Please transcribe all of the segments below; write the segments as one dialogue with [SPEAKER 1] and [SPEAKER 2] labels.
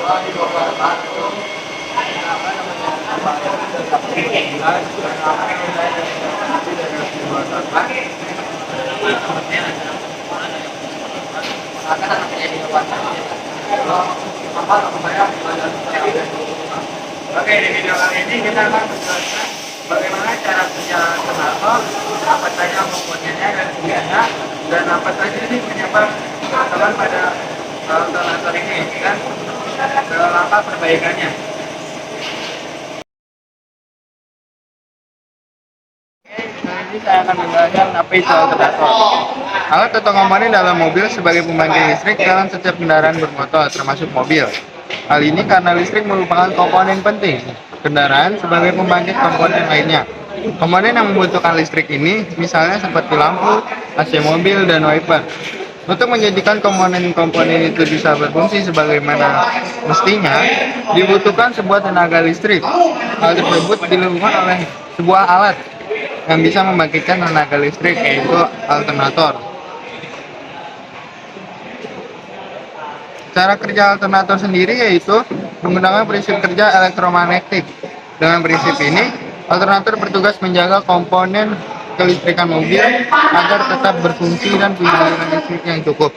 [SPEAKER 1] Oke, di video kali ini kita akan menjelaskan bagaimana cara kerja alternator, apa saja komponennya dan fungsinya, dan apa saja sih penyebab kesalahan pada alternator ini dan langkah perbaikannya. Kali ini saya akan menjelaskan apa itu alternator. Alat atau komponen dalam mobil sebagai pembangkit listrik dalam setiap kendaraan bermotor, termasuk mobil. Hal ini karena listrik merupakan komponen penting kendaraan sebagai pembangkit komponen lainnya. Komponen yang membutuhkan listrik ini misalnya seperti lampu, AC mobil, dan wiper. Untuk menjadikan komponen-komponen itu bisa berfungsi sebagaimana mestinya, dibutuhkan sebuah tenaga listrik. Hal tersebut dilakukan oleh sebuah alat yang bisa membangkitkan tenaga listrik, yaitu alternator. Cara kerja alternator sendiri yaitu menggunakan prinsip kerja elektromagnetik. Dengan prinsip ini, alternator bertugas menjaga komponen kelistrikan mobil agar tetap berfungsi dan punya aliran listrik yang cukup.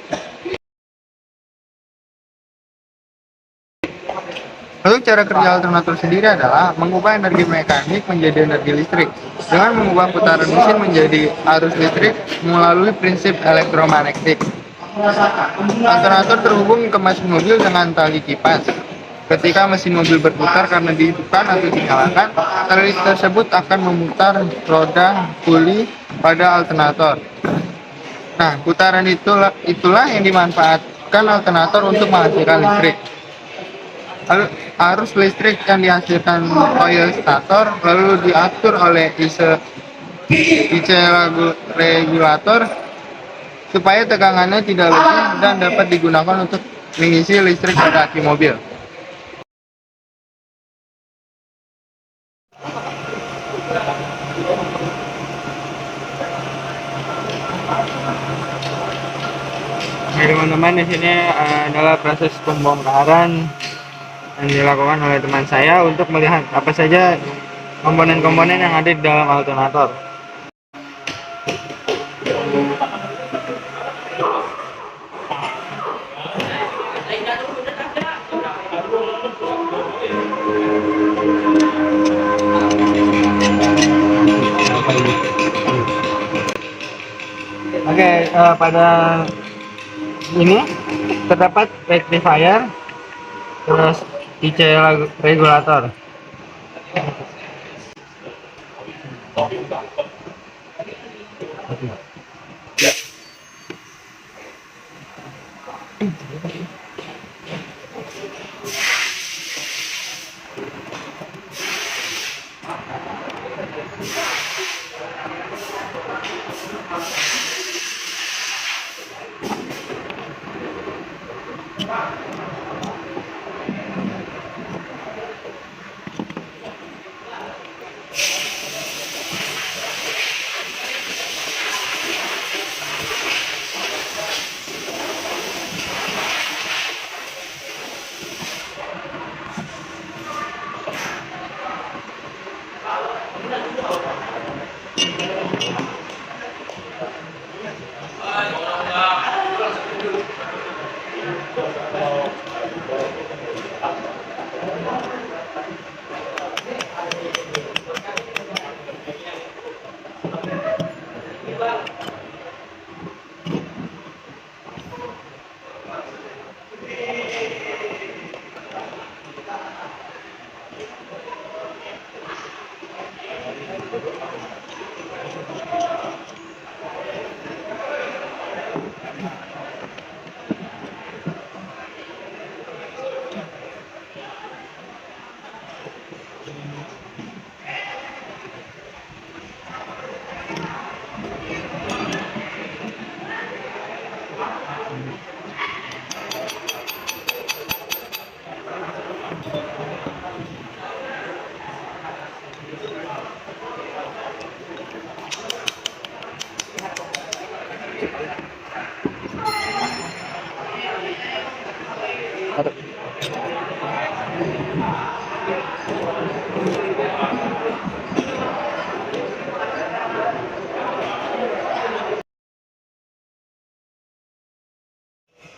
[SPEAKER 1] Untuk cara kerja alternator sendiri adalah mengubah energi mekanik menjadi energi listrik dengan mengubah putaran mesin menjadi arus listrik melalui prinsip elektromagnetik. Alternator terhubung ke mesin mobil dengan tali kipas. Ketika mesin mobil berputar karena dihidupkan atau dinyalakan, tali tersebut akan memutar roda puli pada alternator. Nah, putaran itulah yang dimanfaatkan alternator untuk menghasilkan listrik. Lalu, arus listrik yang dihasilkan oleh stator lalu diatur oleh IC regulator supaya tegangannya tidak lebih dan dapat digunakan untuk mengisi listrik pada aki mobil. Nah, teman-teman, di sini adalah proses pembongkaran yang dilakukan oleh teman saya untuk melihat apa saja komponen-komponen yang ada di dalam alternator. Oke, pada ini terdapat rectifier, terus IC regulator.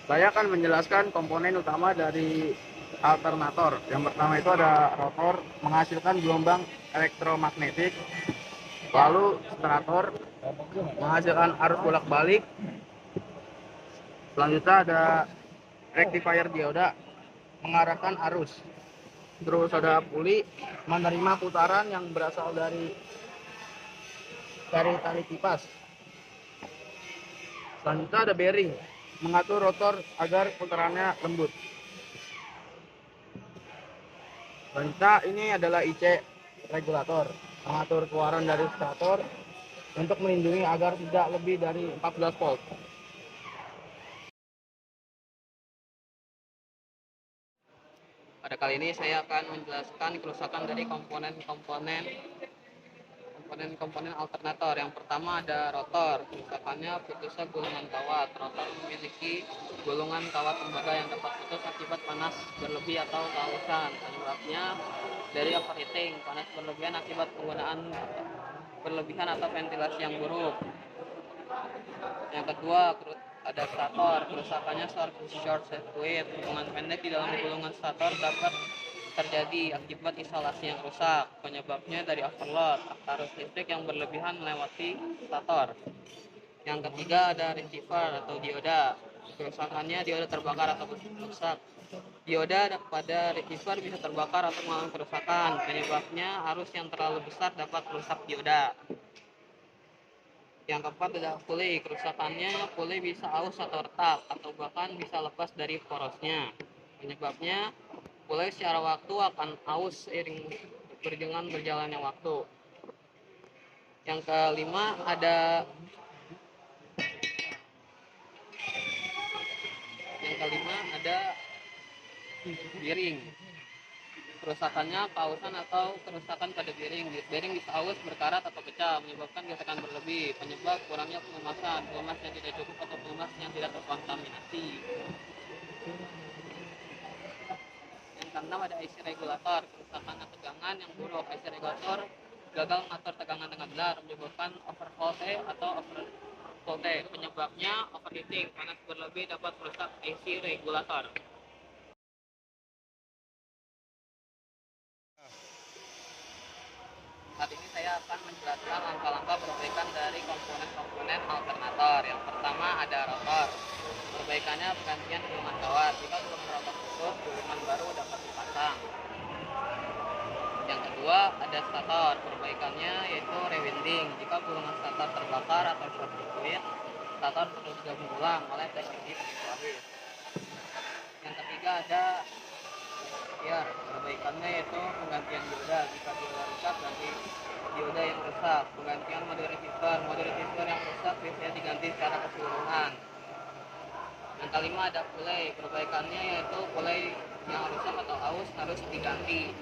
[SPEAKER 2] Saya akan menjelaskan komponen utama dari alternator. Yang pertama itu ada rotor menghasilkan gelombang elektromagnetik, lalu sterator menghasilkan arus bolak-balik, selanjutnya ada rectifier dioda mengarahkan arus, terus ada puli menerima putaran yang berasal dari tali kipas. Selanjutnya ada bearing mengatur rotor agar putarannya lembut. Selanjutnya ini adalah IC regulator mengatur keluaran dari stator untuk melindungi agar tidak lebih dari 14 volt. Pada kali ini saya akan menjelaskan kerusakan dari komponen alternator. Yang pertama ada rotor. Kerusakannya putusnya gulungan kawat. Rotor memiliki gulungan kawat tembaga yang dapat putus akibat panas berlebih atau kehausan. Penyebabnya dari overheating, panas berlebihan akibat penggunaan berlebihan atau ventilasi yang buruk. Yang kedua ada stator. Kerusakannya short circuit. Hubungan pendek di dalam gulungan stator dapat terjadi akibat isolasi yang rusak. Penyebabnya dari overload, arus listrik yang berlebihan melewati stator. Yang ketiga ada receiver atau dioda. Kerusakannya dioda terbakar atau rusak. Dioda pada receiver bisa terbakar atau mengalami kerusakan. Penyebabnya arus yang terlalu besar dapat merusak dioda. Yang keempat ada puli. Kerusakannya puli bisa aus atau retak atau bahkan bisa lepas dari porosnya. Penyebabnya puli secara waktu akan aus seiring dengan berjalannya waktu. Yang kelima ada bearing. Kerusakannya kausan atau kerusakan pada bearing. Bearing bisa aus, berkarat atau pecah, menyebabkan gesekan berlebih. Penyebab kurangnya pelumasan, pelumas yang tidak cukup atau pelumas yang tidak terkontaminasi. Yang keenam ada IC regulator. Kerusakan tegangan yang buruk. IC regulator gagal mengatur tegangan dengan benar, menyebabkan overvolte atau overvolte. Penyebabnya overheating, panas berlebih dapat merusak IC regulator. Saat ini saya akan menjelaskan langkah-langkah perbaikan dari komponen-komponen alternator. Yang pertama ada rotor. Perbaikannya penggantian gulungan kawat. Jika gulungan rotor putus, gulungan baru dapat dipasang. Yang kedua ada stator. Perbaikannya yaitu rewinding. Jika gulungan stator terbakar atau short circuit, stator perlu digabung ulang oleh teknisi pengisulis. Yang ketiga ada perbaikannya yaitu penggantian dioda. Jika dioda rusak, ganti dioda yang rusak. Penggantian mode receiver yang rusak biasanya diganti secara keseluruhan. Yang kelima ada pulai. Perbaikannya yaitu pulai yang rusak atau aus harus diganti.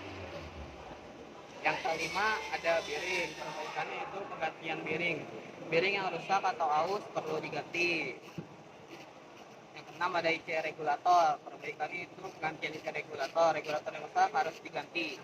[SPEAKER 2] Yang kelima ada bearing. Perbaikannya itu penggantian bearing. Bearing yang rusak atau aus perlu diganti. Yang keenam ada IC regulator. Perbaikannya itu penggantian IC regulator. Regulator yang rusak harus diganti.